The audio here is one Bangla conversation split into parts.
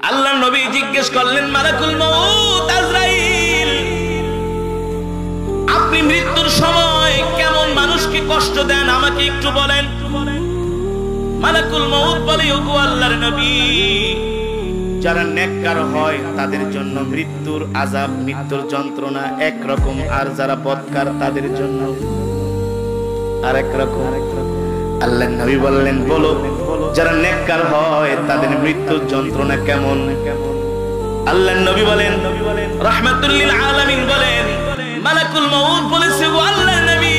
আল্লাহ নবী জিজ্ঞেস করলেন, মালাকুল মউত আজরাইল, আপনি মৃত্যুর সময় কেমন মানুষকে কষ্ট দেন আমাকে একটু বলেন। মালাকুল মউত বলে, ওগো আল্লাহর নবী, যারা নেককার হয় তাদের জন্য মৃত্যুর আযাব, মৃত্যুর যন্ত্রণা একরকম, আর যারা বদকার তাদের জন্য আরেক রকম। আল্লাহর নবী বললেন, বলো যারা নেককার হয় তাদের মৃত্যুর যন্ত্রণা কেমন? আল্লাহর নবী বলেন, রাহমাতুল লিল আলামিন বলেন, মালাকুল মউত বলেছে, ও আল্লাহর নবী,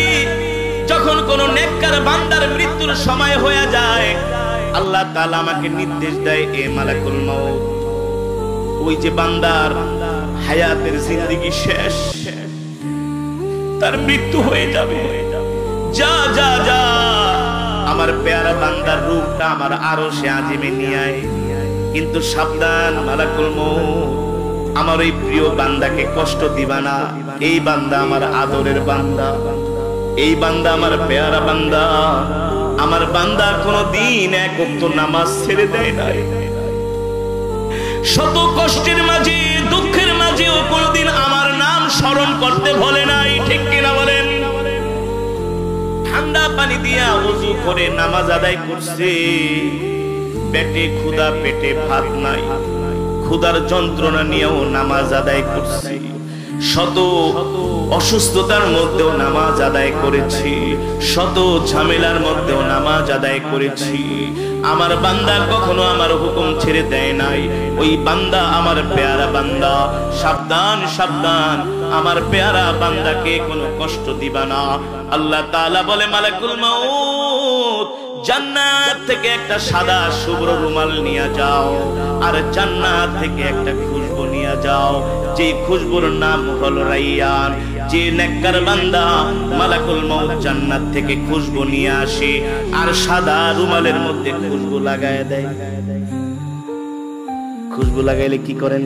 যখন কোন নেককার বান্দার মৃত্যুর সময় হয়ে যায়, আল্লাহ তাআলা আমাকে নির্দেশ দেয়, এ মালাকুল মউত, ওই যে বান্দার হায়াতের জিন্দেগি শেষ, তার মৃত্যু হয়ে যাবে, যা যা যা আমার পেয়ারা বান্দার রূহটা আমার আরশে আজিমে নিয়ে আয়। কিন্তু সাবধান মালাকুল মউত, আমার ওই প্রিয় বান্দাকে কষ্ট দিবা না। এই বান্দা আমার আদরের বান্দা, এই বান্দা আমার পেয়ারা বান্দা, আমার বান্দা কোনদিন এক ওয়াক্ত নামাজ ছেড়ে দেয় নাই, শত কষ্টের মাঝে দুঃখের মাঝেও কোনদিন আমার নাম স্মরণ করতে ভুলে নাই, ঠিক কিনা বলেন? ঠান্ডা পানি দিয়া ওযু করে নামাজ আদায় করছে, পেটে ক্ষুধা, পেটে ভাত নাই, ক্ষুধার যন্ত্রণা নিয়েও নামাজ আদায় করছে, শত অসুস্থতার মধ্যেও নামাজ আদায় করেছি, শত ঝামেলার মধ্যেও নামাজ আদায় করেছি। আমার বান্দা কখনো আমার হুকুম ছেড়ে দেয় নাই। ওই বান্দা আমার পেয়ারা বান্দা, সাবধান সাবধান, আমার পেয়ারা বান্দাকে কোনো কষ্ট দিবা না। আল্লাহ তাআলা বলে, মালাকুল মউত, জান্নাত থেকে একটা সাদা শুভ্র রুমাল নিয়ে যাও, আর জান্নাত থেকে একটা খুশবু নিয়ে যাও, যে খুশবুর নাম হলো রাইয়ান। যে নেককার বান্দা মালাকুল মউত জান্নাত থেকে খুশবু নিয়ে আসে আর সাদা রুমালের মধ্যে খুশবু লাগায় দেয়। খুশবু লাগাইলে কি করেন?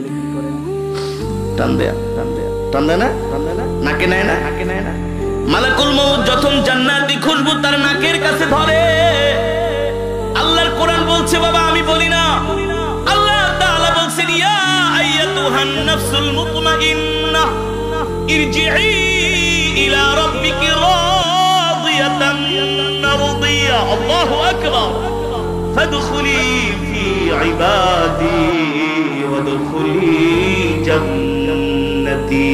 টান দেয়া, টান দেয় না, নাকে নেয় না, নাকে নেয় না। মালাকুল মউত যখন জান্নাতি খুশবু তার নাকের কাছে ধরে, আল্লাহর কোরআন বলছে, বাবা আমি বলি না, আল্লাহ তাআলা বলছেন, ইয়া আইয়াতুহান নাফসুল মুতমাইন্নাহ ইরজিই ইলা রাব্বিকি রাদিয়াতান মারদিয়া, আল্লাহু আকবার, ফাদখুলি ফি ইবাদি ওয়াদখুলি জান্নাতি।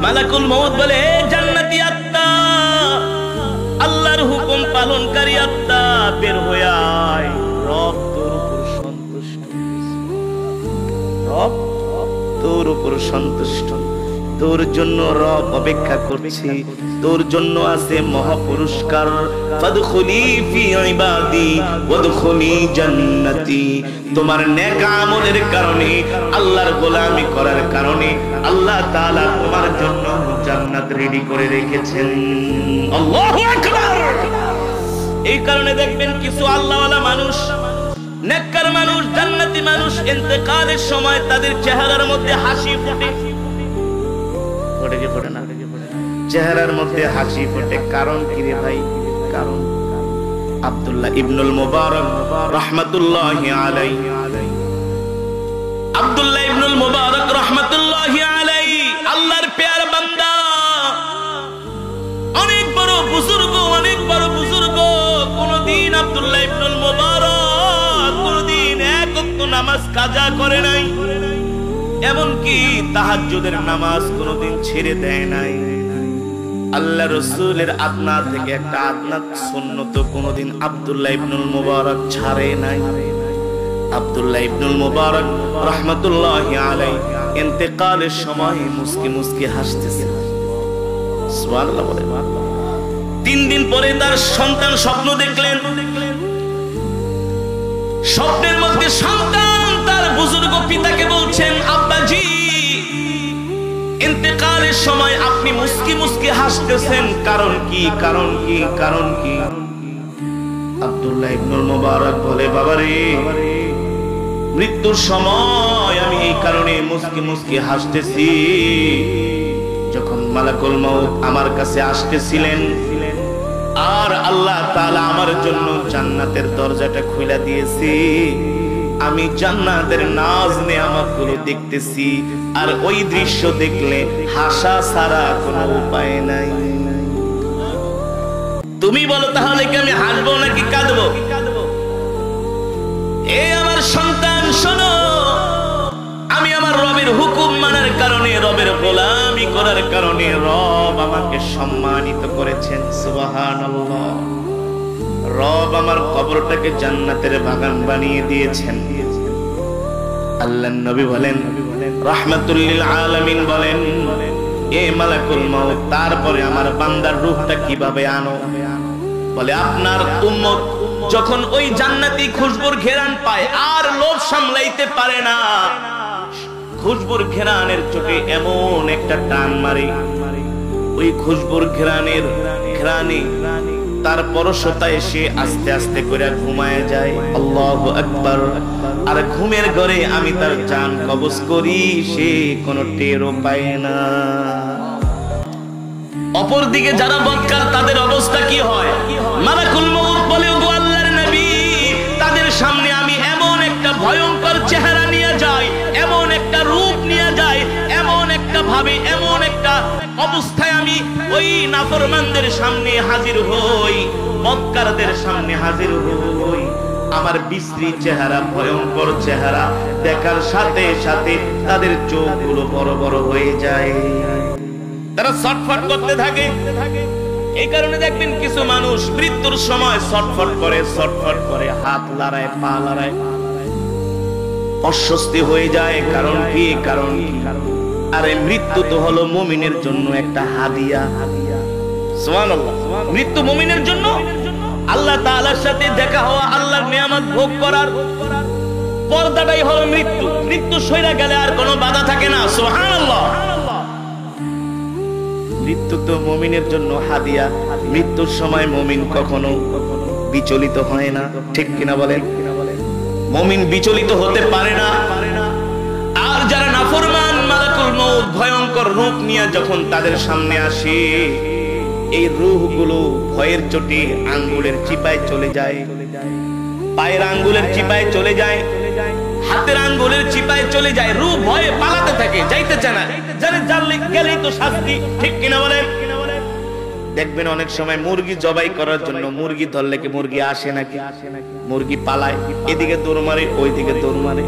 মালাকুল মউত বলে, জান্নাতি আত্মা, আল্লাহর হুকুম পালনকারী আত্মা, বের হয়ে আয়, রব তোর উপর সন্তুষ্ট, রব তোর উপর সন্তুষ্ট, তোর জন্য রব অপেক্ষা করছে, তোর জন্য আছে মহাপুরস্কার। ফাদখুলি ফি ইবাদি ওয়াদখুলি জান্নাতি। তোমার নেক আমলের কারণে, আল্লাহর গোলামি করার কারণে আল্লাহ তাআলা তোমার জন্য জান্নাত রেডি করে রেখেছেন। আল্লাহু আকবার। এই কারণে দেখবেন কিছু আল্লাহওয়ালা মানুষ, নেককার মানুষ, জান্নাতি মানুষ, ইন্তেকালের সময় তাদের চেহারার মধ্যে হাসি ফোটে, ফোটে কি ফোটে না? চেহারার মধ্যে হাসি ফোটে। কারণ কি রে ভাই? কারণ আব্দুল্লাহ ইবনুল মুবারক রাহমাতুল্লাহি আলাইহি, আব্দুল্লাহ ইবনুল মুবারক রাহমাতুল্লাহি আলাইহি আল্লাহর প্যারা বান্দা, অনেক বড় বুজুর্গ, অনেক বড় বুজুর্গ। কোনদিন আব্দুল্লাহ ইবনুল মুবারক কোনদিন এক ওয়াক্ত নামাজ কাজা করে নাই, এমনকি তাহাজ্জুদের নামাজ কোনদিন ছেড়ে দেয় নাই। আল্লাহ রাসূলের আদনা থেকে একটা আদনাত সুন্নত কোনদিন আব্দুল্লাহ ইবনুল মুবারক ছাড়ে নাই। আব্দুল্লাহ ইবনুল মুবারক রাহমাতুল্লাহি আলাইহি ইন্তেকালের সময় মুস্কি মুস্কি হাসতেছে। সুবহানাল্লাহ বলে। 3 দিন পরে তার সন্তান স্বপ্ন দেখলেন। স্বপ্নের মধ্যে সন্তান তার বুজুর্গ পিতাকে বলছেন, আব্বাজি, ইন্তেকালের সময় আপনি মুস্কি মুস্কি হাসতেছেন, কারণ কি? কারণ কি? কারণ কি? আব্দুল্লাহ ইবনুল মুবারক বলে, বাবারে, মৃত্যুর সময় আমি এই কারণে মুস্কি মুস্কি হাসতেছি, যখন মালাকুল মউত আমার কাছে আসতেছিলেন আর আল্লাহ তাআলা আমার জন্য জান্নাতের দরজাটা খুলে দিয়েছে, আমি জান্নাতের নাজ নেয়ামতগুলো দেখতেছি, আর ওই দৃশ্য দেখলে হাসা ছাড়া কোনো উপায় নাই। তুমি বলো তাহলে কি আমি হাসবো নাকি কাঁদবো? এ আমার সন্তান শোনো, আমি আমার রবের হুকুম মানার কারণে, রবের গোলামি করার কারণে রব আমাকে সম্মানিত করেছেন। সুবহানাল্লাহ। রব আমার কবরটাকে জান্নাতের বাগান বানিয়ে দিয়েছেন। আল্লাহর নবী বলেন, রাহমাতুল লিল আলামিন বলেন, এ মালাকুল মউত, তারপরে আমার বান্দার রূহটা কিভাবে আনো? বলে আপনার উম্মত যখন ওই জান্নাতি খুশবুর ঘেরান পায় আর লোভ সামলাইতে পারে না, খুশবুর ঘেরানের চোখে এমন একটা টান মারে, ওই খুশবুর ঘেরানের ঘেরানে তার পরশতায় সে আস্তে আস্তে করে ঘুমায় যায়। আল্লাহু আকবার। আর ঘুমের ঘরে আমি তার জান কবজ করি, সে কোনো টেরও পায় না। অপরদিকে যারা বদকার, তাদের অবস্থা কি হয়? মালাকুল মউত বলে, ওগো আল্লাহর নবী, তাদের সামনে আমি এমন একটা ভয়ঙ্কর চেহারা নিয়ে যাই, এমন একটা রূপ নিয়ে যাই, এমন একটা ভাবে, এমন একটা অবস্থায় আমি ওই নাফরমানদের সামনে হাজির হই, বদকারদের সামনে হাজির হই। আমার বিশ্রী চেহারা, ভয়ঙ্কর চেহারা দেখার সাথে সাথে তাদের চোখগুলো বড় বড় হয়ে যায়, তারা ছটফট করতে থাকে। এই কারণে দেখবেন কিছু মানুষ মৃত্যুর সময় ছটফট করে, ছটফট করে, হাত লড়ায়, পা লড়ায়, অস্বস্তি হয়ে যায়। কারণ কি? কারণ আরে মৃত্যু তো হলো মুমিনের জন্য একটা হাদিয়া। সুবহানাল্লাহ। মৃত্যু মুমিনের জন্য আল্লাহ তাআলার সাথে দেখা হওয়া, আল্লাহর নিয়ামত ভোগ করার পর্দাটাই হলো মৃত্যু। মৃত্যু সইরা গেলে আর কোনো বাধা থাকে না। সুবহানাল্লাহ। মৃত্যু তো মুমিনের জন্য হাদিয়া। মৃত্যুর সময় মুমিন কখনো বিচলিত হয় না, ঠিক কিনা বলেন? মুমিন বিচলিত হতে পারে না। আর যারা নাফরমান, মালাকুল মউত ভয়ঙ্কর রূপ নিয়ে যখন তাদের সামনে আসে, এই রূহগুলো ভয়ের চোটে আঙ্গুলের চিপায় চলে যায়, পায়ের আঙ্গুলের চিপায় চলে যায়, হাতের আঙ্গুলের চিপায় চলে যায়। রূহ ভয়ে পালাতে থাকে, যাইতে চায় না, জানে জানলে গেলেই তো শাস্তি, ঠিক কিনা বলেন? দেখবেন অনেক সময় মুরগি জবাই করার জন্য মুরগি ধরলে কি মুরগি আসে নাকি? মুরগি পালায়, এদিকে দৌড় মারে, ওইদিকে দৌড় মারে।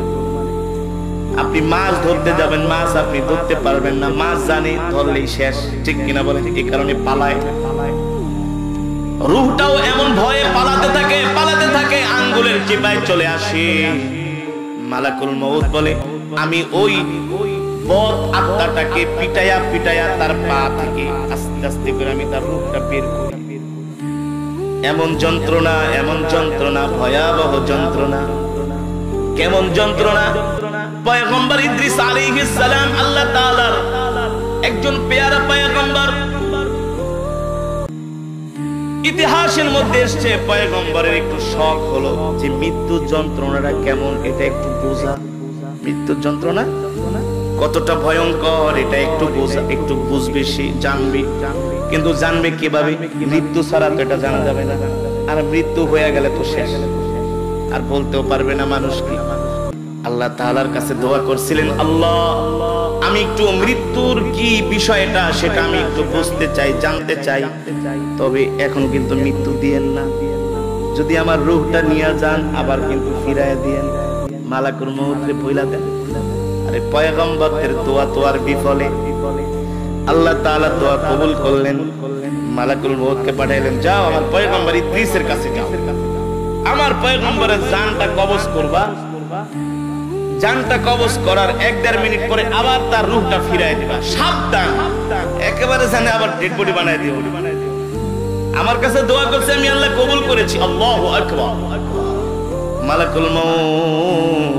আপনি মাছ ধরতে যাবেন, মাছ আপনি ধরতে পারবেন না, মাছ জানি ধরলেই শেষ, ঠিক কিনা বলেন? এই কারণে পালায়। রূহটাও এমন ভয়ে পালাতে থাকে, পালাতে থাকে, আঙ্গুলের চিপায় চলে আসে। মালাকুল মউত বলে, আমি ওই বদ আত্মাটাকে পিটায়া পিটায়া তার পা থেকে আস্তে আস্তে করে আমি তার রূহটা বের করি। এমন যন্ত্রণা, এমন যন্ত্রণা, ভয়াবহ যন্ত্রণা। কেমন যন্ত্রণা? পয়গম্বর ইদ্রিস আলাইহিস সালাম, আল্লাহ তাআলার একজন পেয়ারা পয়গম্বর, ইতিহাসের মধ্যে এসেছে পয়গম্বরের একটু শখ হলো যে মৃত্যু যন্ত্রণাটা কেমন এটা একটু বোঝা। মৃত্যুর যন্ত্রণা কতটা ভয়ঙ্কর এটা একটু বোঝা, একটু বুঝবে, সে জানবে। কিন্তু জানবে কিভাবে? মৃত্যু ছাড়া তো এটা জানা যাবে না। আর মৃত্যু হয়ে গেলে তো শেষ, আর বলতেও পারবে না মানুষ কি। আল্লাহ তাআলার কাছে দোয়া করছিলেন, আল্লাহ আমি একটু মৃত্যুর কি বিষয়টা সেটা আমি একটু বুঝতে চাই, জানতে চাই, তবে এখন কিন্তু মৃত্যু দিয়েন না। যদি আমার রূহটা নিয়ে যান আবার কিন্তু ফিরায় দিয়েন। মালাকুল মউতকে বইলা দেন। আরে পয়গম্বরদের দোয়া তো আর বিফলে। আল্লাহ তাআলা দোয়া কবুল করলেন, মালাকুল মউতকে পাঠাইলেন, যাও আমার পয়গম্বর ইদ্রিসের কাছে যাও, আমার পয়গম্বরের জানটা কবজ করবা। জানটা কবজ করার 1-1.5 মিনিট পরে আবার তার রূহটা ফিরায় দিবা। সাবধান, একেবারে জানে আবার ডেড বডি বানায় দিও। আমার কাছে দোয়া করছে, আমি আল্লাহ কবুল করেছি। আল্লাহু আকবার। মালাকুল মউত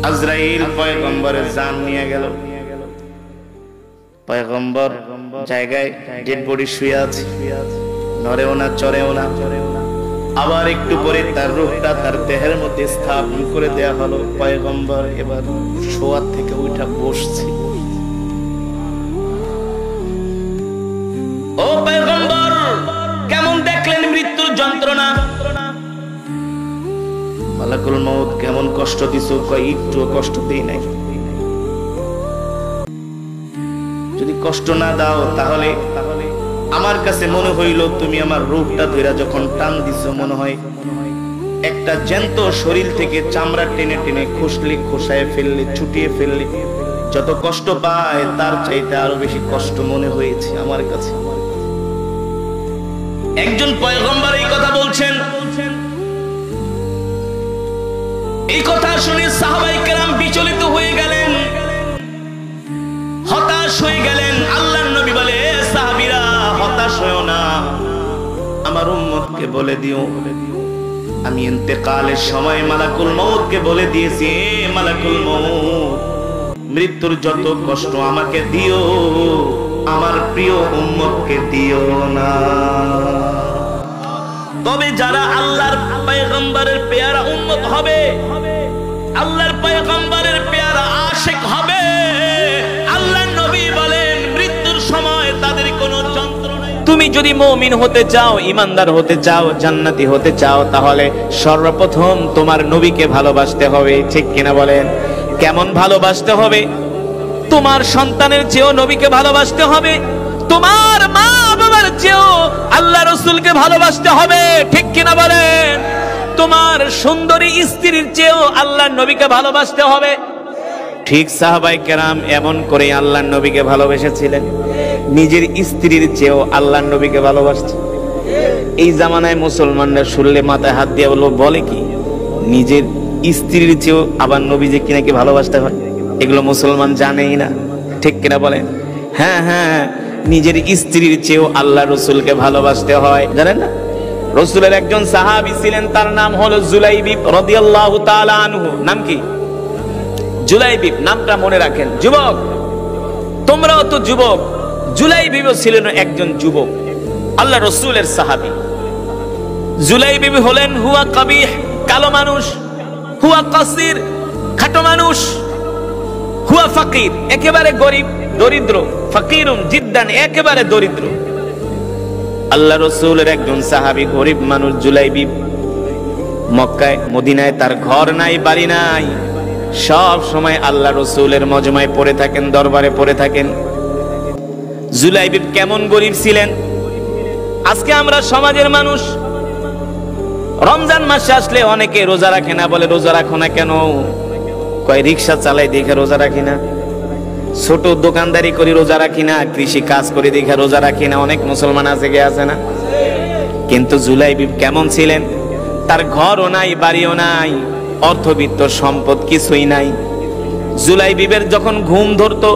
আজরাইল পয়গম্বরের জান নিয়ে গেল। পয়গম্বর জায়গায় ডেড বডি শুয়ে আছে, নড়েও না, চড়েও না। আবার একটু পরে তার রূহটা তার দেহের মধ্যে স্থাপন করে দেয়া হলো। পয়গম্বর এবার শোয়ার থেকে উঠা বসছে। ও পয়গম্বর, কেমন দেখলেন মৃত্যুর যন্ত্রণা? মালাকুল মউত কেমন কষ্ট দিছো? কয় একটু কষ্ট দেই নাই। যদি কষ্ট না দাও তাহলে আমার কাছে মনে হইল তুমি আমার রূপটা ধইরা যখন টান দিছো, মনে হয় একটা জ্যান্ত শরীর থেকে চামড়া টেনে টেনে খসলে, খোসায় ফেললে, ছুটিয়ে ফেললে যত কষ্ট পায় তার চাইতে আরো বেশি কষ্ট মনে হয়েছে আমার কাছে। একজন পয়গম্বর এই কথা বলছেন। এই কথা শুনে সাহাবায়ে কেরাম বিচলিত হয়ে গেলেন, হতাশ হয়ে গেলেন। আল্লাহর নবী বলে, সাহাবীরা হতাশ হয়ো না, আমার উম্মতকে বলে দিও আমি ইন্তেকালের সময় মালাকুল মউতকে বলে দিয়েছি, মালাকুল মউত মৃত্যুর যত কষ্ট আমাকে দিও, আমার প্রিয় উম্মতকে দিও না। তবে যারা আল্লাহর পয়গম্বরের পেয়ারা উম্মত হবে, আল্লাহর পয়গম্বরের পেয়ারা আশিক হবে, আল্লাহর নবী বলেন মৃত্যুর সময় তাদের কোনো যন্ত্রণা। তুমি যদি মুমিন হতে চাও, ইমানদার হতে চাও, জান্নাতি হতে চাও, তাহলে সর্বপ্রথম তোমার নবীকে ভালোবাসতে হবে। ঠিক কিনা বলেন? কেমন ভালোবাসতে হবে? তোমার সন্তানের চেয়েও নবীকে ভালোবাসতে হবে, তোমার মা বাবার চেয়েও আল্লাহ রাসূলকে ভালোবাসতে হবে। ঠিক কিনা বলেন? তোমার সুন্দরী স্ত্রীর চেয়েও আল্লাহর নবীকে ভালোবাসতে হবে। ঠিক সাহাবায়ে কেরাম এমন করে আল্লাহর নবীকে ভালোবেসেছিলেন, নিজের স্ত্রীর চেয়েও আল্লাহর নবীকে ভালোবাসছে। এই জামানায় মুসলমানরা শুনলে মাথায় হাত দিয়ে বলে কি, নিজের স্ত্রীর চেয়েও আবার নবীকে কি নাকি ভালোবাসতে হয়? এগুলো মুসলমান জানেই না। ঠিক কিনা বলেন? হ্যাঁ হ্যাঁ, নিজের স্ত্রীর চেয়েও আল্লাহ রসুলকে ভালোবাসতে হয়, জানেন না? রসুলের একজন সাহাবী ছিলেন, তার নাম হলো জুলাইবিব রাদিয়াল্লাহু তাআলা আনহু। নাম কি? জুলাইবিব। নামটা মনে রাখেন। যুবক, তোমরাও তো যুবক। জুলাইবিব ছিলেন একজন যুবক, আল্লাহ রসুলের সাহাবী। জুলাইবিব হলেন হুয়া কবিহ, কালো মানুষ, হুয়া কাসির, খাটো মানুষ, হুয়া ফাকির, একেবারে গরিব, দরিদ্র, ফাকিরুন জিদ্দান, একেবারে দরিদ্র। আল্লাহ রসুলের একজন সাহাবী, গরিব মানুষ জুলাইবিব। মক্কায় মদিনায় তার ঘর নাই, বাড়ি নাই, সব সময় আল্লাহ রসুলের মজমায় পড়ে থাকেন, দরবারে পড়ে থাকেন। জুলাইবিব কেমন গরিব ছিলেন? আজকে আমরা সমাজের মানুষ রমজান মাসে আসলে অনেকে রোজা রাখে না, বলে রোজা রাখো না কেন? কয় রিক্সা চালাই দেখে রোজা রাখি না, ছোট দোকানদারি করি রোজা রাখি না, কৃষি কাজ করে দেখে রোজা রাখি না। অনেক মুসলমান আছে, কে আছে না? কিন্তু জুলাইবিব কেমন ছিলেন? তার ঘরও নাই, বাড়িও নাই, অর্থবিত্ত সম্পদ কিছুই নাই। জুলাইবিবের যখন ঘুম ধরতো,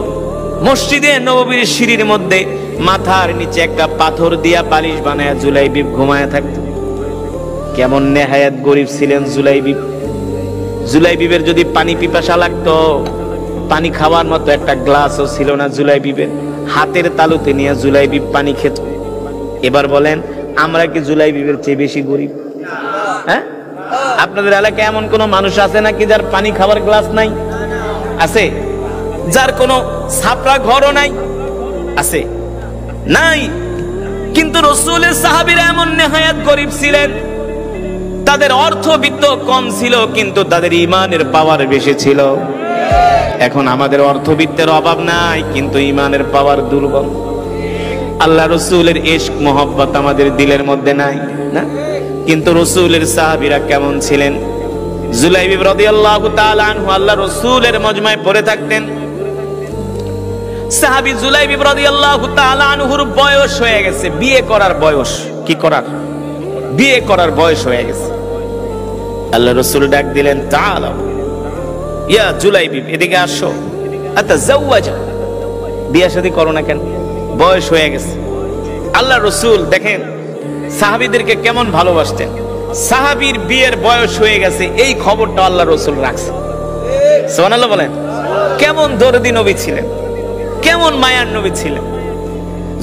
মসজিদে নববীর সিঁড়ির মধ্যে মাথার নিচে একটা পাথর দিয়া বালিশ বানায় জুলাইবিব ঘুমায় থাকতো। কেমন নেহায়াত গরিব ছিলেন জুলাইবিব। জুলাইবিবের যদি পানি পিপাসা লাগতো, পানি খাওয়ার মতো একটা গ্লাসও ছিল না জুলাইবিবের। হাতের তালুতে নিয়ে জুলাইবিব পানি খেত। এবার বলেন, আমরা কি জুলাইবিবের চেয়ে বেশি গরিব? হ্যাঁ? আপনাদের এলাকায় এমন কোন মানুষ আছে নাকি যার পানি খাওয়ার গ্লাস নাই? আছে? যার কোনো ছাপড়া ঘরও নাই? আছে? নাই। কিন্তু রাসূলের সাহাবীরা এমন নেহায়াত গরিব ছিলেন, তাদের অর্থবিত্ত কম ছিল কিন্তু তাদের ঈমানের পাওয়ার বেশি ছিল। এখন আমাদের অর্থবিত্তের অভাব নাই কিন্তু ঈমানের পাওয়ার দুর্বল। আল্লাহ রাসূলের ইশক মোহাব্বত আমাদের দিলের মধ্যে নাই, না? কিন্তু রাসূলের সাহাবীরা কেমন ছিলেন? জুলাইবিব রাদিয়াল্লাহু তাআলা আনহু আল্লাহ রাসূলের মজমায় পড়ে থাকতেন। সাহাবী জুলাইবিব রাদিয়াল্লাহু তাআলা আনহুর বয়স হয়ে গেছে, বিয়ে করার বয়স। কি করার? বিয়ে করার বয়স হয়ে গেছে। আল্লাহ রাসূল ডাক দিলেন, তাআলা ইয়া জুলাইবিব, এদিকে আসো। আতাজাওয়াজা, বিয়ে শাদী করো না কেন? বয়স হয়ে গেছে। আল্লাহ রাসূল দেখেন সাহাবীদেরকে কেমন ভালোবাসতেন। সাহাবীর বিয়ের বয়স হয়ে গেছে, এই খবরটা আল্লাহ রাসূল রাখছেন। সুবহানাল্লাহ বলেন। কেমন দরদি নবী ছিলেন, কেমন মায়ার নবী ছিলেন।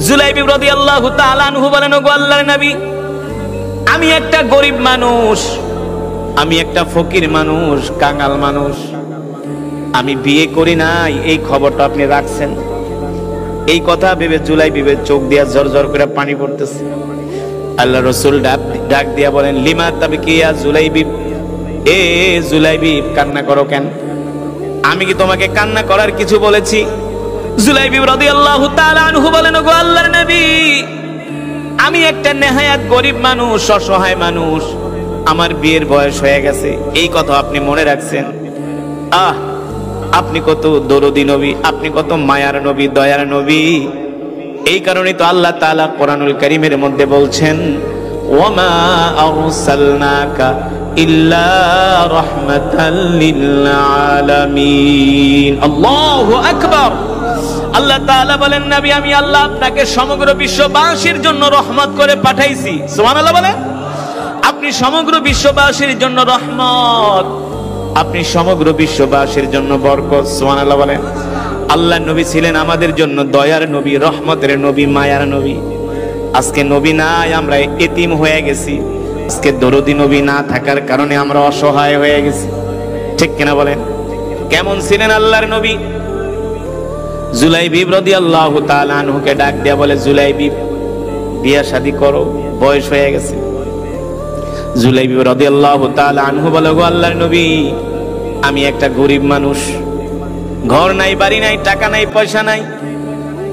জুলাইবিব রাদিয়াল্লাহু তাআলা আনহু বলেন, ওগো আল্লাহর নবী, আমি একটা গরিব মানুষ, আমি একটা ফকির মানুষ, কাঙাল মানুষ, আমি বিয়ে করি নাই, এই খবরটা আপনি রাখছেন। এই কথা ভেবে জুলাইবিবের চোখ দিয়া ঝরঝর করে পানি পড়তেছে। আল্লাহ রাসূল ডাক দিয়া বলেন, লিমা তাবকিয়া জুলাইবিব, এ জুলাইবিব কান্না করো কেন? আমি কি তোমাকে কান্না করার কিছু বলেছি? জুলাইবিব রাদিয়াল্লাহু তাআলা আনহু বলেন, ওগো আল্লাহর নবী, আমি একটা নেহায়াত গরিব মানুষ, অসহায় মানুষ, আমার বিয়ের বয়স হয়ে গেছে, এই কথা আপনি মনে রাখছেন? আপনি কত দরদি নবী, আপনি কত মায়ার নবী, দয়ার নবী। এই কারণে তো আল্লাহ তাআলা কোরআনুল কারীমের মধ্যে বলছেন, ওয়ামা আরসালনাকা ইল্লা রাহমাতাল লিল আলামিন। আল্লাহু আকবার। আল্লাহ তাআলা বলেন, নবী আমি আল্লাহ আপনাকে সমগ্র বিশ্ববাসীর জন্য রহমত করে পাঠাইছি। সুবহানাল্লাহ বলেন। আপনি সমগ্র বিশ্ববাসীর জন্য রহমত, আপনি সমগ্র বিশ্ববাসীর জন্য বরকত। সুবহানাল্লাহ বলেন। আল্লাহ নবী ছিলেন আমাদের জন্য দয়ার নবী, রহমতের নবী, মায়ার নবী। আজকে নবী নাই, আমরা এতিম হয়ে গেছি। আজকে দরদি নবী না থাকার কারণে আমরা অসহায় হয়ে গেছি। ঠিক কিনা বলেন? কেমন ছিলেন আল্লাহর নবী? জুলাইবিব রাদিয়াল্লাহু তাআলা আনহুকে ডাক দেয়া বলে, জুলাইবিব বিয়া শাদী করো, বয়স হয়ে গেছে। জুলাইবিব রাদিয়াল্লাহু তাআলা আনহু বলে, গো আল্লাহর নবী, আমি একটা গরিব মানুষ, ঘর নাই, বাড়ি নাই, টাকা নাই, পয়সা নাই,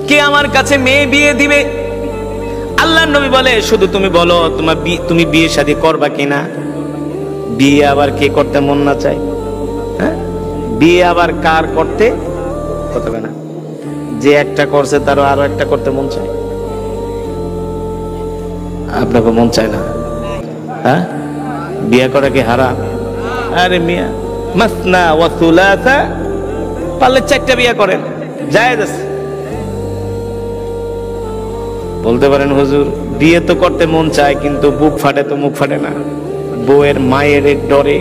কে আমার কাছে মেয়ে বিয়ে দিবে? আল্লাহর নবী বলে, শুধু তুমি বলো তুমি বিয়ে শাদী করবা কিনা। বিয়ে আবার কে করতে মন না চায়? হ্যাঁ, বিয়ে আবার কার করতে কথা না, যে একটা করছে তারও আরো একটা করতে মন চায়। আপনাকে মন চায় না? হ্যাঁ, বিয়ে করা কি হারাম? আরে মিয়া, মাসনা ওয়া সুলাসা, পারলে 4টা বিয়ে করেন, জায়েজ আছে। বলতে পারেন হুজুর বিয়ে তো করতে মন চায়, কিন্তু বুক ফাটে তো মুখ ফাটে না, বউয়ের মায়ের ডরে।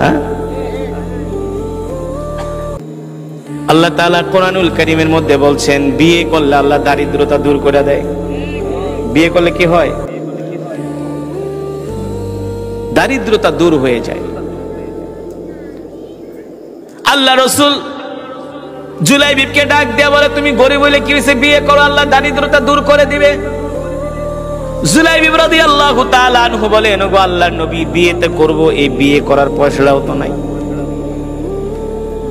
হ্যাঁ, আল্লাহ তাআলা কোরআনুল কারীমের মধ্যে বলছেন, বিয়ে করলে আল্লাহ দারিদ্রতা দূর করে দেয়। বিয়ে করলে কি হয়? দারিদ্রতা দূর হয়ে যায়। আল্লাহ রাসূল জুলাইবিবকে ডাক দেয়া বলে, তুমি গরিব হইলে কি হইছে, বিয়ে করো, আল্লাহ দারিদ্রতা দূর করে দিবে। জুলাইবিব রাদিয়াল্লাহু তাআলা আনহু বলেন, ওগো আল্লাহর নবী, বিয়েতে করব, এই বিয়ে করার পয়সাও তো নাই।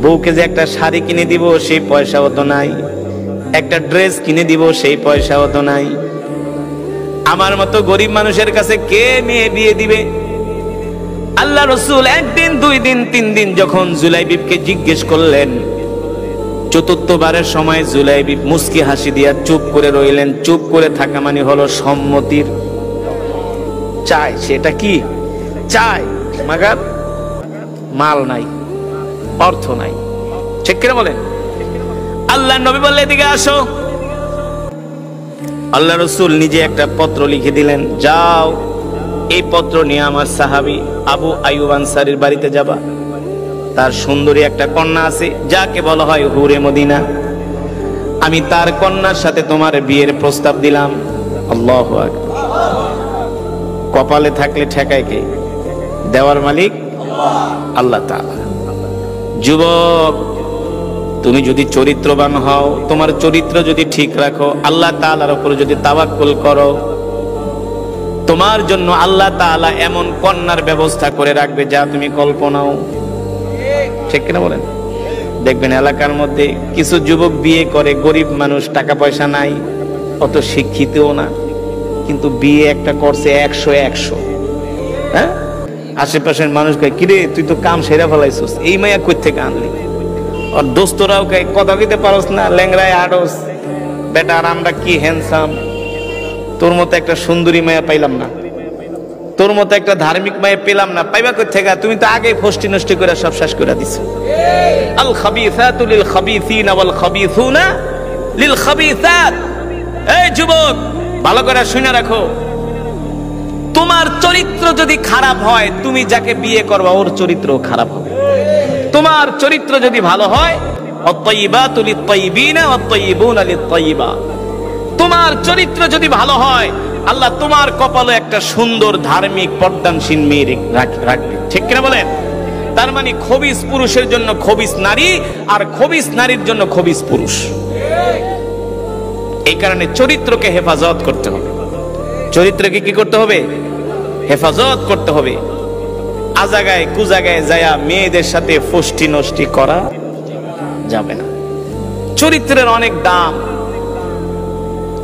বউকে যে একটা শাড়ি কিনে দিব সেই পয়সাও তো নাই, একটা ড্রেস কিনে দিব সেই পয়সাও তো নাই। আমার মতো গরিব মানুষের কাছে কে মেয়ে বিয়ে দিবে? আল্লাহ রাসূল 1 দিন 2 দিন 3 দিন যখন জুলাইবিবকে জিজ্ঞেস করলেন, 4th বারের সময় জুলাইবিব মুস্কি হাসি দিয়া চুপ করে রইলেন। চুপ করে থাকা মানে হলো সম্মতির চাই। সেটা কি চাই? মাগার মাল নাই, অর্থ নাই। ঠিক করে বলেন। আল্লাহ নবী বললেন, এদিকে আসো। আল্লাহ রাসূল নিজে একটা পত্র লিখে দিলেন, যাও এই পত্র নিয়ে আমার সাহাবী আবু আইয়ুব আনসারীর বাড়িতে যাবা। তার সুন্দরী একটা কন্যা আছে, যাকে বলা হয় হুরে মদিনা। আমি তার কন্যার সাথে তোমার বিয়ের প্রস্তাব দিলাম। আল্লাহু আকবার। কপালে থাকলে ঠেকায় কে? দেওয়ার মালিক আল্লাহ তাআলা। যুবক, তুমি যদি চরিত্রবান হও, তোমার চরিত্র যদি ঠিক রাখো, আল্লাহ তাআলার উপর যদি তাওয়াক্কুল করো, তোমার জন্য আল্লাহ তাআলা এমন কন্যার ব্যবস্থা করে রাখবে যা তুমি কল্পনাও। ঠিক কিনা বলেন? দেখবেন এলাকার মধ্যে কিছু যুবক বিয়ে করে, গরিব মানুষ, টাকা পয়সা নাই, অত শিক্ষিতও না, কিন্তু বিয়ে একটা করছে 100। হ্যাঁ, আশেপাশের মানুষ কয়, কিরে তুই তো কাম সেরা ফেলাইছিস, এই মাইয়া কই থেকে আনলি? আর দোস্তরাও কয়, কথা কইতে পারস না, ল্যাংড়ায় আড়স বেটা, আর আমরা কি হ্যান্ডসাম, তোর মতো একটা সুন্দরী মায়া পাইলাম না, তোর মতো একটা ধার্মিক মায়া পেলাম না, পাইবা কই থেকে? তুমি তো আগে ফষ্টি নষ্টি করে সব শেষ করে দিছো। আল খাবিসাতু লিল খাবিসিনা ওয়াল খাবিসুনা লিল খাবিসাত। এই যুবক, ভালো করে শুনে রাখো, তোমার চরিত্র যদি খারাপ হয়, তুমি যাকে বিয়ে করবা ওর চরিত্র খারাপ হবে। তোমার চরিত্র যদি ভালো হয়, আত-তাইয়িবাতু লিত-তাইয়িবিনা ওয়াত-তাইয়িবুনা লিত-তাইয়িবাত। তোমার চরিত্র যদি ভালো হয়, আল্লাহ তোমার কপালে একটা সুন্দর ধার্মিক পর্দানশীল মেয়ে রাখবে। ঠিক কিনা বলেন? তার মানে খবিস পুরুষের জন্য খবিস নারী, আর খবিস নারীর জন্য খবিস পুরুষ। এই কারণে চরিত্রকে হেফাজত করতে হবে। চরিত্রকে কি করতে হবে? হেফাজত করতে হবে। আজাগায় কুজাগায় যায়া মেয়েদের সাথে ফষ্টি নষ্টি করা যাবে না। চরিত্রের অনেক দাম,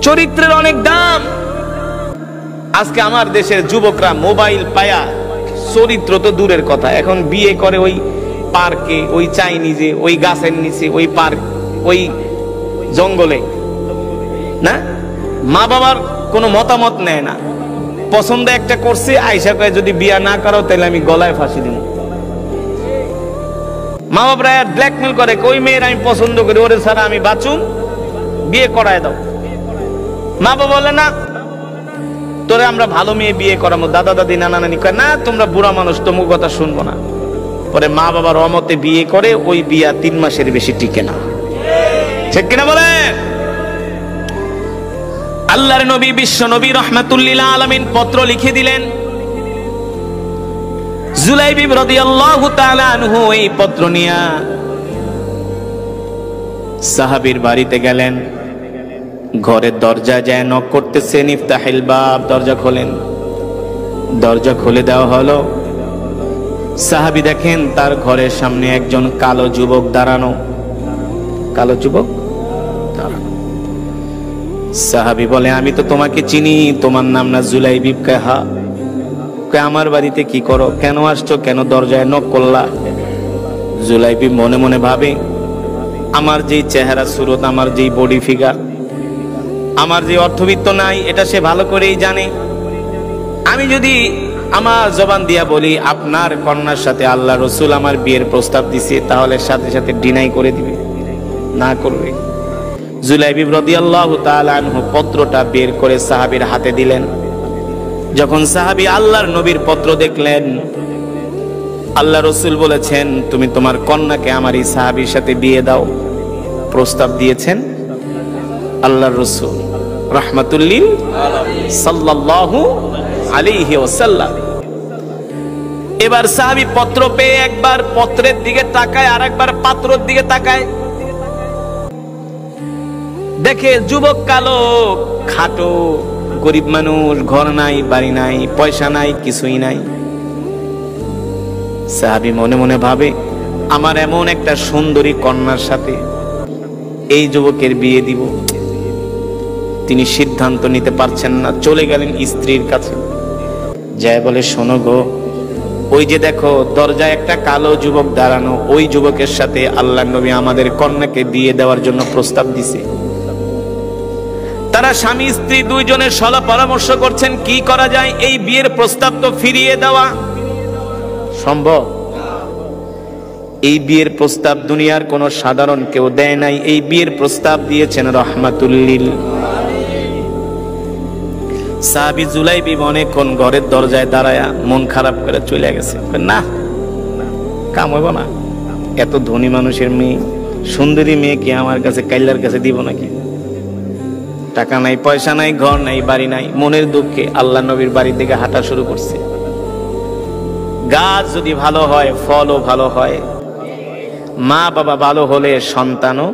চরিত্রের অনেক দাম। আজকে আমার দেশের যুবকরা মোবাইল পায়া, চরিত্র তো দূরের কথা, এখন বিয়ে করে ওই পার্কে, ওই চাইনিজে, ওই গাছের নিচে, ওই পার্ক, ওই জঙ্গলে, না মা বাবার কোনো মতামত নেয় না। পছন্দ একটা করছে, আইসা কয়ে যদি বিয়া না করো তাহলে আমি গলায় ফাঁসি দিব। মা বাবারা ব্ল্যাকমেল করে, ওই মেয়ের আমি পছন্দ করি, ওরে ছাড়া আমি বাঁচুম, বিয়ে করায় দাও। মা বাবা বলে না, তোরে আমরা ভালো মেয়ে বিয়ে করাবো। দাদা দাদি নানা নানি কয় না, তোমরা বুড়া মানুষ, তোমার কথা শুনবো না। পরে মা বাবার অমতে বিয়ে করে, ওই বিয়া 3 মাসের বেশি টিকে না। ঠিক কিনা বলে? আল্লাহর নবী, বিশ্ব নবী রাহমাতুল লিল আলামিন পত্র লিখে দিলেন। জুলাইবিব রাদিয়াল্লাহু তাআলা আনহু এই পত্র নিয়া সাহাবীর বাড়িতে গেলেন। ঘরের দরজা যায় নক করতেছেন, ইফতাহিল বাব, দরজা খোলেন। দরজা খুলে দেওয়া হলো। সাহাবী দেখেন তার ঘরের সামনে একজন কালো যুবক দাঁড়ানো। কালো যুবক দাঁড়ানো। সাহাবী বলে, আমি তো তোমাকে চিনি, তোমার নাম না জুলাইবিব? কয় হ্যাঁ। কয় আমার বাড়িতে কি করো, কেন আসছো, কেন দরজায় নক করলা? জুলাইবিব মনে মনে ভাবে, আমার যেই চেহারা সুরত, আমার যেই বডি ফিগার, আমার যে অর্থবিত্ত নাই, এটা সে ভালো করেই জানে। আমি যদি আমার জবান দিয়া বলি আপনার কন্যার সাথে আল্লাহ রসুল আমার বিয়ের প্রস্তাব দিছে, তাহলে সাথে সাথে ডিনাই করে দিবে, না করবে। জুলাইবিব রাদিয়াল্লাহু তাআলা আনহু পত্রটা বের করে সাহাবীর হাতে দিলেন। যখন সাহাবী আল্লাহর নবীর পত্র দেখলেন, আল্লাহ রসুল বলেছেন তুমি তোমার কন্যাকে আমার এই সাহাবীর সাথে বিয়ে দাও। প্রস্তাব দিয়েছেন আল্লাহর রসুল রাহমাতুল লিল আলামিন সাল্লাল্লাহু আলাইহি ওয়াসাল্লাম। এবার সাহাবী পত্র পেয়ে একবার পত্রের দিকে তাকায়, আর একবার পাত্রের দিকে তাকায়। দেখে যুবক কালো, খাটো, গরিব মানুষ, ঘর নাই, বাড়ি নাই, পয়সা নাই, কিছুই নাই। সাহাবী মনে মনে ভাবে, আমার এমন একটা সুন্দরী কন্যার সাথে এই যুবকের বিয়ে দিব। তিনি সিদ্ধান্ত নিতে পারছেন না, চলে গেলেন স্ত্রীর কাছে। যায় বলে, শোনো গো, ওই যে দেখো দরজায় একটা কালো যুবক দাঁড়ানো, ওই যুবকের সাথে আল্লাহর নবী আমাদের কন্যাকে বিয়ে দেওয়ার জন্য প্রস্তাব দিছে। তারা স্বামী স্ত্রী দুইজনের সলা পরামর্শ করছেন কি করা যায়। এই বিয়ের প্রস্তাব তো ফিরিয়ে দেওয়া সম্ভব? এই বিয়ের প্রস্তাব দুনিয়ার কোন সাধারণ কেউ দেয় নাই। এই বিয়ের প্রস্তাব দিয়েছেন রাহমাতুল লিল। সাহাবী জুলাইবিব অনেকক্ষণ ঘরের দরজায় দাঁড়ায়া মন খারাপ করে চলে গেছে। না, কাম হইব না, এত ধনী মানুষের মেয়ে, সুন্দরী মেয়েকে আমার কাছে কাইল্লার কাছে দিব নাকি? টাকা নাই, পয়সা নাই, ঘর নাই, বাড়ি নাই। মনের দুঃখে আল্লাহ নবীর বাড়ি থেকে হাঁটা শুরু করছে। গাছ যদি ভালো হয়, ফলও ভালো হয়। মা বাবা ভালো হলে সন্তানও